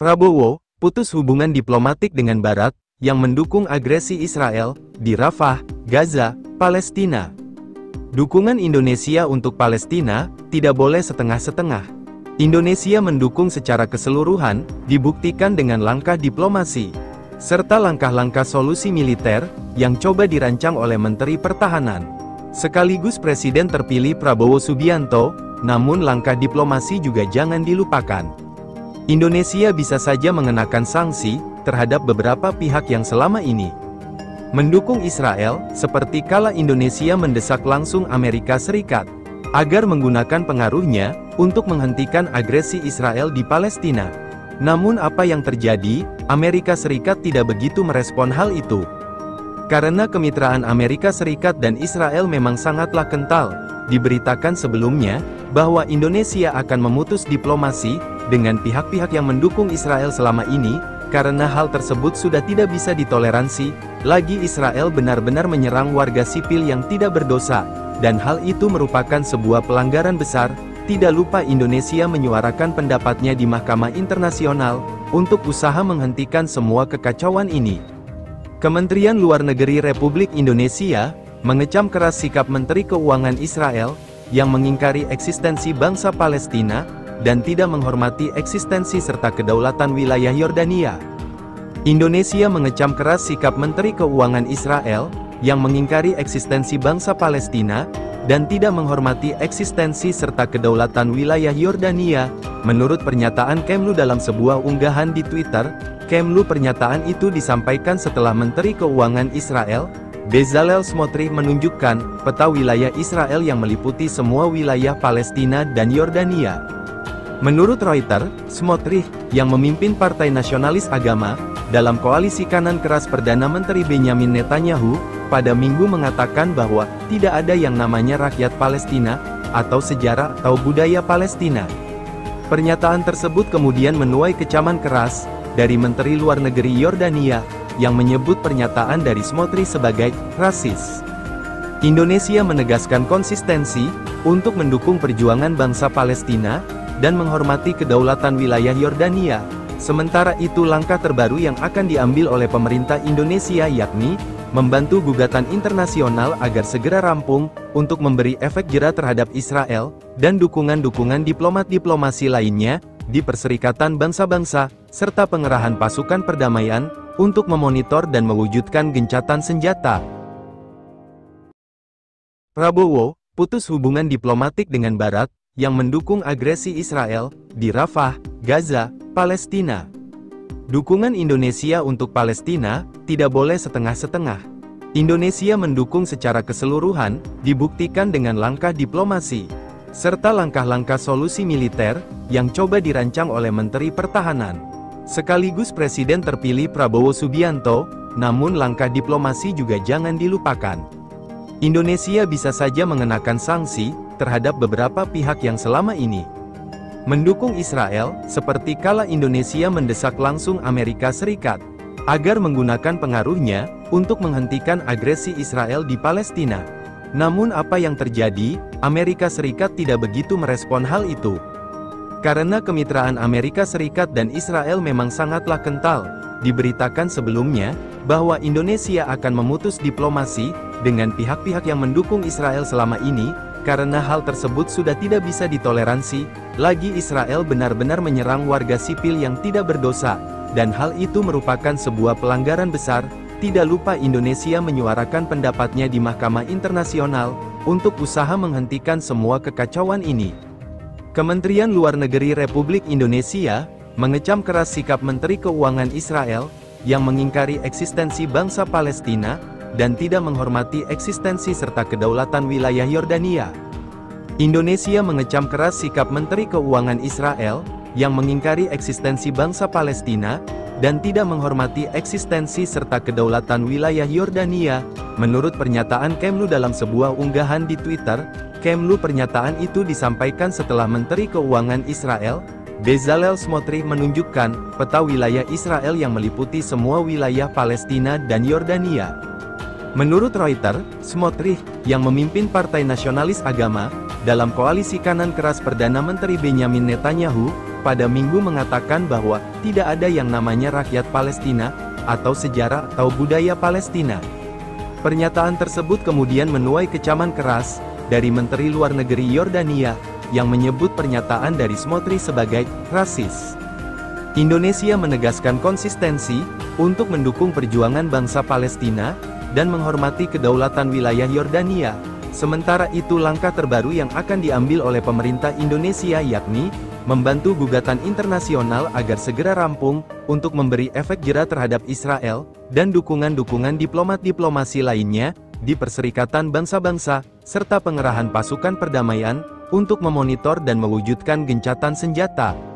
Prabowo putus hubungan diplomatik dengan Barat yang mendukung agresi Israel di Rafah, Gaza, Palestina. Dukungan Indonesia untuk Palestina tidak boleh setengah-setengah. Indonesia mendukung secara keseluruhan, dibuktikan dengan langkah diplomasi, serta langkah-langkah solusi militer yang coba dirancang oleh Menteri Pertahanan. Sekaligus Presiden terpilih Prabowo Subianto, namun langkah diplomasi juga jangan dilupakan. Indonesia bisa saja mengenakan sanksi terhadap beberapa pihak yang selama ini mendukung Israel, seperti kala Indonesia mendesak langsung Amerika Serikat agar menggunakan pengaruhnya untuk menghentikan agresi Israel di Palestina. Namun apa yang terjadi? Amerika Serikat tidak begitu merespon hal itu. Karena kemitraan Amerika Serikat dan Israel memang sangatlah kental, diberitakan sebelumnya bahwa Indonesia akan memutus diplomasi dengan pihak-pihak yang mendukung Israel selama ini, karena hal tersebut sudah tidak bisa ditoleransi lagi. Israel benar-benar menyerang warga sipil yang tidak berdosa, dan hal itu merupakan sebuah pelanggaran besar. Tidak lupa Indonesia menyuarakan pendapatnya di Mahkamah Internasional untuk usaha menghentikan semua kekacauan ini. Kementerian Luar Negeri Republik Indonesia mengecam keras sikap Menteri Keuangan Israel yang mengingkari eksistensi bangsa Palestina dan tidak menghormati eksistensi serta kedaulatan wilayah Yordania. Indonesia mengecam keras sikap Menteri Keuangan Israel yang mengingkari eksistensi bangsa Palestina dan tidak menghormati eksistensi serta kedaulatan wilayah Yordania. Menurut pernyataan Kemlu dalam sebuah unggahan di Twitter, pernyataan itu disampaikan setelah Menteri Keuangan Israel, Bezalel Smotrich, menunjukkan peta wilayah Israel yang meliputi semua wilayah Palestina dan Yordania. Menurut Reuters, Smotrich, yang memimpin Partai Nasionalis Agama dalam koalisi kanan keras Perdana Menteri Benyamin Netanyahu, pada Minggu mengatakan bahwa tidak ada yang namanya rakyat Palestina, atau sejarah atau budaya Palestina. Pernyataan tersebut kemudian menuai kecaman keras dari Menteri Luar Negeri Yordania, yang menyebut pernyataan dari Smotrich sebagai rasis. Indonesia menegaskan konsistensi untuk mendukung perjuangan bangsa Palestina dan menghormati kedaulatan wilayah Yordania. Sementara itu, langkah terbaru yang akan diambil oleh pemerintah Indonesia yakni membantu gugatan internasional agar segera rampung untuk memberi efek jera terhadap Israel dan dukungan-dukungan diplomasi lainnya di Perserikatan Bangsa-Bangsa serta pengerahan pasukan perdamaian untuk memonitor dan mewujudkan gencatan senjata. Prabowo putus hubungan diplomatik dengan Barat yang mendukung agresi Israel di Rafah, Gaza, Palestina. Dukungan Indonesia untuk Palestina tidak boleh setengah-setengah. Indonesia mendukung secara keseluruhan, dibuktikan dengan langkah diplomasi, serta langkah-langkah solusi militer yang coba dirancang oleh Menteri Pertahanan. Sekaligus Presiden terpilih Prabowo Subianto, namun langkah diplomasi juga jangan dilupakan. Indonesia bisa saja mengenakan sanksi terhadap beberapa pihak yang selama ini mendukung Israel, seperti kala Indonesia mendesak langsung Amerika Serikat agar menggunakan pengaruhnya untuk menghentikan agresi Israel di Palestina. Namun apa yang terjadi? Amerika Serikat tidak begitu merespon hal itu. Karena kemitraan Amerika Serikat dan Israel memang sangatlah kental, diberitakan sebelumnya bahwa Indonesia akan memutus diplomasi dengan pihak-pihak yang mendukung Israel selama ini, karena hal tersebut sudah tidak bisa ditoleransi lagi. Israel benar-benar menyerang warga sipil yang tidak berdosa, dan hal itu merupakan sebuah pelanggaran besar. Tidak lupa Indonesia menyuarakan pendapatnya di Mahkamah Internasional untuk usaha menghentikan semua kekacauan ini. Kementerian Luar Negeri Republik Indonesia mengecam keras sikap Menteri Keuangan Israel yang mengingkari eksistensi bangsa Palestina dan tidak menghormati eksistensi serta kedaulatan wilayah Yordania. Indonesia mengecam keras sikap Menteri Keuangan Israel yang mengingkari eksistensi bangsa Palestina dan tidak menghormati eksistensi serta kedaulatan wilayah Yordania. Menurut pernyataan Kemlu dalam sebuah unggahan di Twitter, pernyataan itu disampaikan setelah Menteri Keuangan Israel, Bezalel Smotrich, menunjukkan peta wilayah Israel yang meliputi semua wilayah Palestina dan Yordania. Menurut Reuters, Smotrich, yang memimpin Partai Nasionalis Agama dalam koalisi kanan keras Perdana Menteri Benyamin Netanyahu, pada Minggu mengatakan bahwa tidak ada yang namanya rakyat Palestina, atau sejarah atau budaya Palestina. Pernyataan tersebut kemudian menuai kecaman keras dari Menteri Luar Negeri Yordania, yang menyebut pernyataan dari Smotrich sebagai rasis. Indonesia menegaskan konsistensi untuk mendukung perjuangan bangsa Palestina dan menghormati kedaulatan wilayah Yordania. Sementara itu, langkah terbaru yang akan diambil oleh pemerintah Indonesia yakni membantu gugatan internasional agar segera rampung untuk memberi efek jera terhadap Israel dan dukungan-dukungan diplomasi lainnya di Perserikatan Bangsa-Bangsa serta pengerahan pasukan perdamaian untuk memonitor dan mewujudkan gencatan senjata.